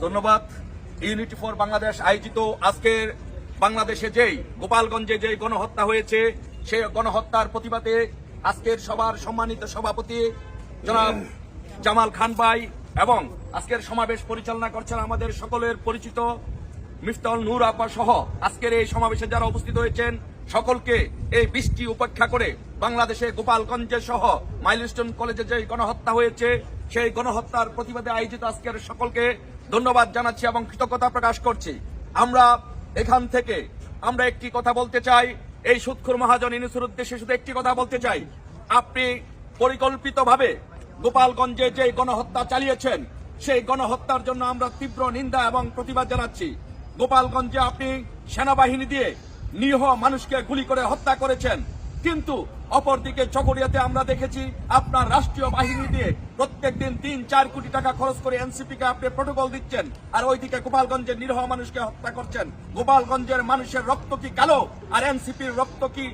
ধন্যবাদ। Unity for Bangladesh আয়োজিত আজকের বাংলাদেশে যেই গোপালগঞ্জে যে গণহত্যা হয়েছে সেই গণহত্যার প্রতিবাদে আজকের সবার সম্মানিত সভাপতি জনাব জামাল খান ভাই এবং আজকের সমাবেশ পরিচালনা করছেন আমাদের সকলের পরিচিত মিফতাহুল নূর আপা সহ আজকের এই সমাবেশে যারা উপস্থিত হয়েছেন সকলকে এই বৃষ্টি উপেক্ষা করে বাংলাদেশে গোপালগঞ্জে সহ মাইলস্টোন কলেজে যে গণহত্যা হয়েছে সেই গণহত্যার প্রতিবাদে আয়োজিত আজকের সকলকে ধন্যবাদ জানাচ্ছি এবং কৃতজ্ঞতা প্রকাশ করছি। আমরা এখান থেকে আমরা একটি কথা বলতে চাই, এই সুদখোর মহাজন ইউনূসের উদ্দেশ্যে শুধু একটি কথা বলতে চাই, আপনি পরিকল্পিতভাবে গোপালগঞ্জে যে গণহত্যা চালিয়েছেন সেই গণহত্যার জন্য আমরা তীব্র নিন্দা এবং প্রতিবাদ জানাচ্ছি। গোপালগঞ্জে আপনি সেনাবাহিনী দিয়ে নিরীহ মানুষকে গুলি করে হত্যা করেছেন, কিন্তু অপরদিকে চকরিয়াতে আমরা দেখেছি আপনার রাষ্ট্রীয় বাহিনী দিয়ে প্রত্যেকদিন ৩-৪ কোটি টাকা খরচ করে এনসিপি কে আপনি প্রটোকল দিচ্ছেন, আর ওইদিকে গোপালগঞ্জের নিরীহ মানুষকে হত্যা করছেন। গোপালগঞ্জের মানুষের রক্ত কি কালো আর এনসিপির রক্ত কি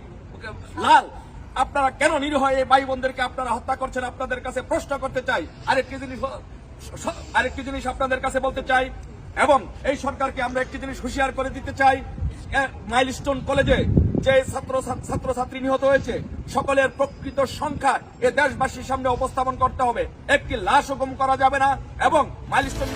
লাল? আপনারা কেন নিরীহ এই ভাই বোনদেরকে আপনারা হত্যা করছেন? আপনাদের কাছে প্রশ্ন করতে চাই। আরেকটি জিনিস আপনাদের কাছে বলতে চাই এবং এই সরকারকে আমরা একটি জিনিস হুঁশিয়ার করে দিতে চাই, মাইলস্টোন কলেজে যে ছাত্রছাত্রী নিহত হয়েছে সকলের প্রকৃত সংখ্যা এ দেশবাসীর সামনে উপস্থাপন করতে হবে। একটি লাশও গুম করা যাবে না এবং মাইলস্টোন